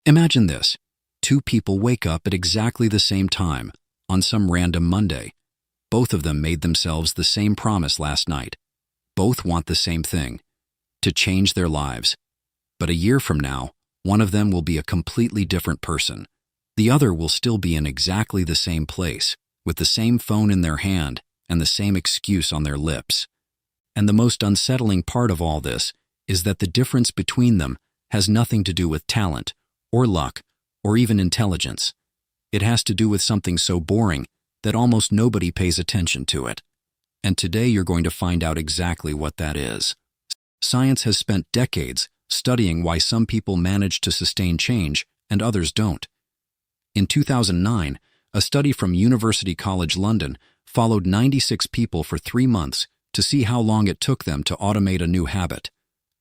Imagine this. Two people wake up at exactly the same time on some random Monday. Both of them made themselves the same promise last night. Both want the same thing, to change their lives. But a year from now, one of them will be a completely different person. The other will still be in exactly the same place, with the same phone in their hand and the same excuse on their lips. And the most unsettling part of all this is that the difference between them has nothing to do with talent, or luck, or even intelligence. It has to do with something so boring that almost nobody pays attention to it. And today you're going to find out exactly what that is. Science has spent decades studying why some people manage to sustain change and others don't. In 2009, a study from University College London followed 96 people for 3 months to see how long it took them to automate a new habit.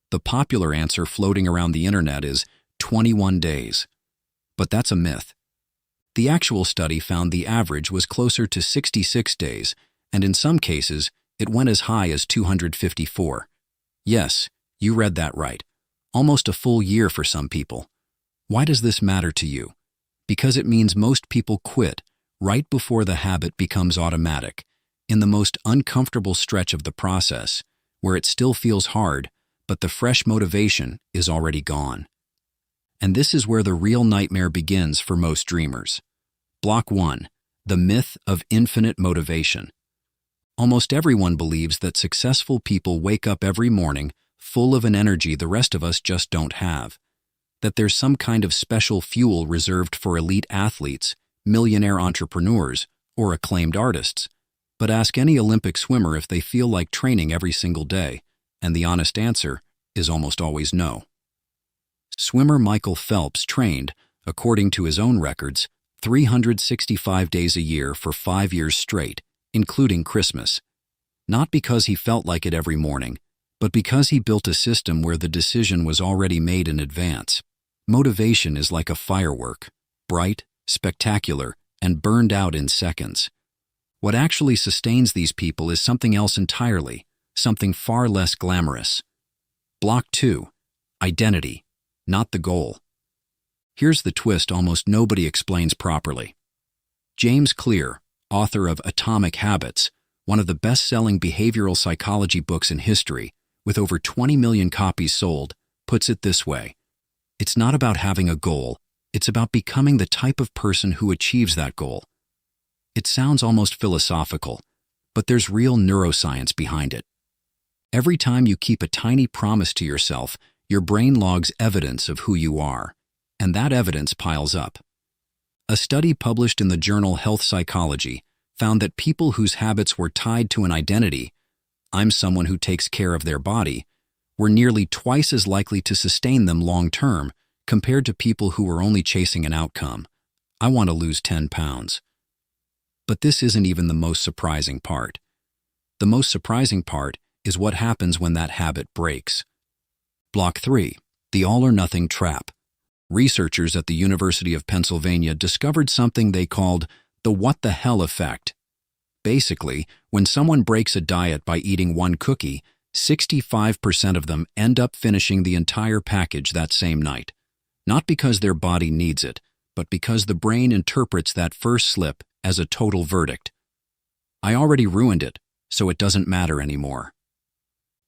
The popular answer floating around the internet is 21 days. But that's a myth. The actual study found the average was closer to 66 days, and in some cases, it went as high as 254. Yes, you read that right. Almost a full year for some people. Why does this matter to you? Because it means most people quit right before the habit becomes automatic, in the most uncomfortable stretch of the process, where it still feels hard, but the fresh motivation is already gone. And this is where the real nightmare begins for most dreamers. Block 1. The myth of infinite motivation. Almost everyone believes that successful people wake up every morning full of an energy the rest of us just don't have. That there's some kind of special fuel reserved for elite athletes, millionaire entrepreneurs, or acclaimed artists. But ask any Olympic swimmer if they feel like training every single day, and the honest answer is almost always no. Swimmer Michael Phelps trained, according to his own records, 365 days a year for 5 years straight, including Christmas. Not because he felt like it every morning, but because he built a system where the decision was already made in advance. Motivation is like a firework, bright, spectacular, and burned out in seconds. What actually sustains these people is something else entirely, something far less glamorous. Block 2. Identity, not the goal. Here's the twist almost nobody explains properly. James Clear, author of Atomic Habits, one of the best-selling behavioral psychology books in history, with over 20 million copies sold, puts it this way. It's not about having a goal, it's about becoming the type of person who achieves that goal. It sounds almost philosophical, but there's real neuroscience behind it. Every time you keep a tiny promise to yourself, your brain logs evidence of who you are, and that evidence piles up. A study published in the journal Health Psychology found that people whose habits were tied to an identity, I'm someone who takes care of their body, were nearly twice as likely to sustain them long-term compared to people who were only chasing an outcome. I want to lose 10 pounds. But this isn't even the most surprising part. The most surprising part is what happens when that habit breaks. Block 3. The all-or-nothing trap. Researchers at the University of Pennsylvania discovered something they called the what the hell effect. Basically, when someone breaks a diet by eating one cookie, 65% of them end up finishing the entire package that same night. Not because their body needs it, but because the brain interprets that first slip as a total verdict. I already ruined it, so it doesn't matter anymore.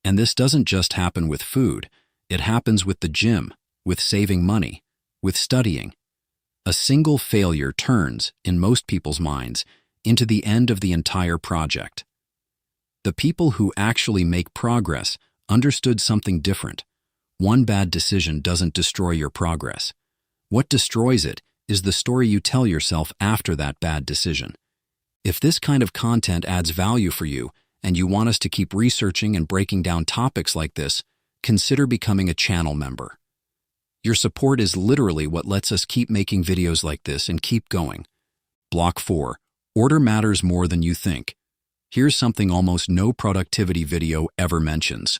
And this doesn't just happen with food. It happens with the gym, with saving money, with studying. A single failure turns, in most people's minds, into the end of the entire project. The people who actually make progress understood something different. One bad decision doesn't destroy your progress. What destroys it is the story you tell yourself after that bad decision. If this kind of content adds value for you, and you want us to keep researching and breaking down topics like this, consider becoming a channel member. Your support is literally what lets us keep making videos like this and keep going. Block 4. Order matters more than you think. Here's something almost no productivity video ever mentions.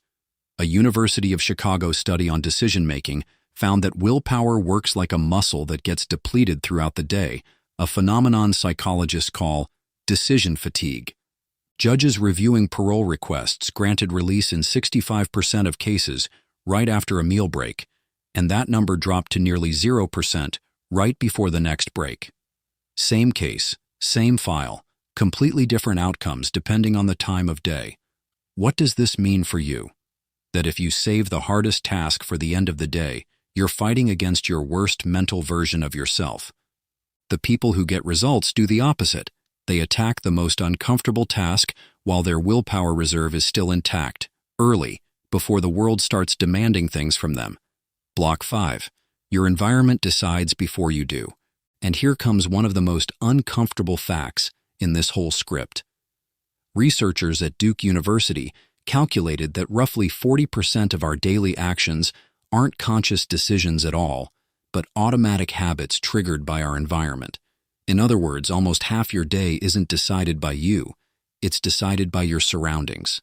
A University of Chicago study on decision-making found that willpower works like a muscle that gets depleted throughout the day, a phenomenon psychologists call decision fatigue. Judges reviewing parole requests granted release in 65% of cases right after a meal break, and that number dropped to nearly 0% right before the next break. Same case, same file, completely different outcomes depending on the time of day. What does this mean for you? That if you save the hardest task for the end of the day, you're fighting against your worst mental version of yourself. The people who get results do the opposite. They attack the most uncomfortable task while their willpower reserve is still intact, early, before the world starts demanding things from them. Block 5. Your environment decides before you do. And here comes one of the most uncomfortable facts in this whole script. Researchers at Duke University calculated that roughly 40% of our daily actions aren't conscious decisions at all, but automatic habits triggered by our environment. In other words, almost half your day isn't decided by you, it's decided by your surroundings.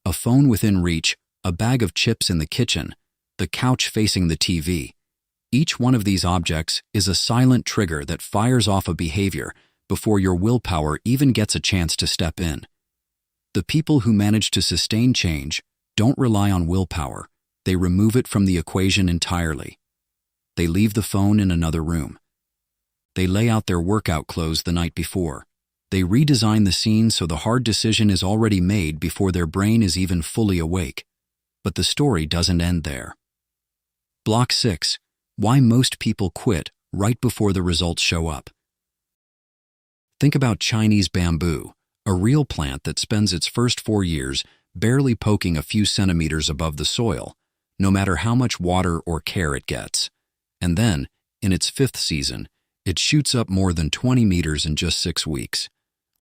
A phone within reach, a bag of chips in the kitchen, the couch facing the TV. Each one of these objects is a silent trigger that fires off a behavior before your willpower even gets a chance to step in. The people who manage to sustain change don't rely on willpower. They remove it from the equation entirely. They leave the phone in another room. They lay out their workout clothes the night before. They redesign the scene so the hard decision is already made before their brain is even fully awake. But the story doesn't end there. Block 6. Why most people quit right before the results show up. Think about Chinese bamboo, a real plant that spends its first 4 years barely poking a few centimeters above the soil, no matter how much water or care it gets. And then, in its 5th season, it shoots up more than 20 meters in just 6 weeks.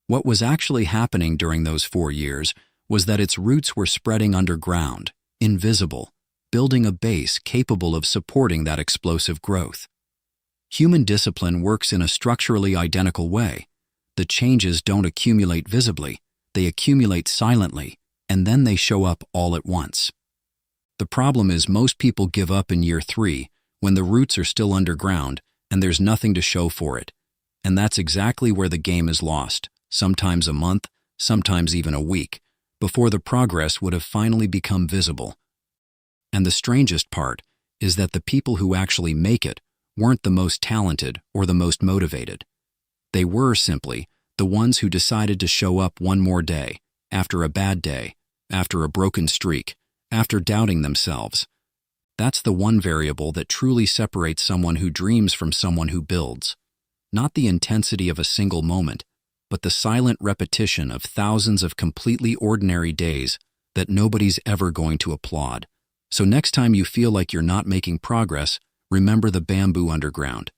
What was actually happening during those 4 years was that its roots were spreading underground, invisible, building a base capable of supporting that explosive growth. Human discipline works in a structurally identical way. The changes don't accumulate visibly, they accumulate silently, and then they show up all at once. The problem is most people give up in year 3 when the roots are still underground and there's nothing to show for it. And that's exactly where the game is lost, sometimes a month, sometimes even a week, before the progress would have finally become visible. And the strangest part is that the people who actually make it weren't the most talented or the most motivated. They were simply the ones who decided to show up one more day, after a bad day, after a broken streak, after doubting themselves. That's the one variable that truly separates someone who dreams from someone who builds. Not the intensity of a single moment, but the silent repetition of thousands of completely ordinary days that nobody's ever going to applaud. So next time you feel like you're not making progress, remember the bamboo underground.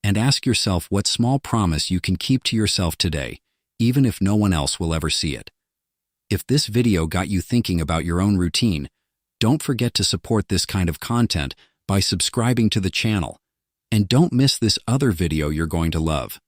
And ask yourself what small promise you can keep to yourself today, even if no one else will ever see it. If this video got you thinking about your own routine, don't forget to support this kind of content by subscribing to the channel. And don't miss this other video you're going to love.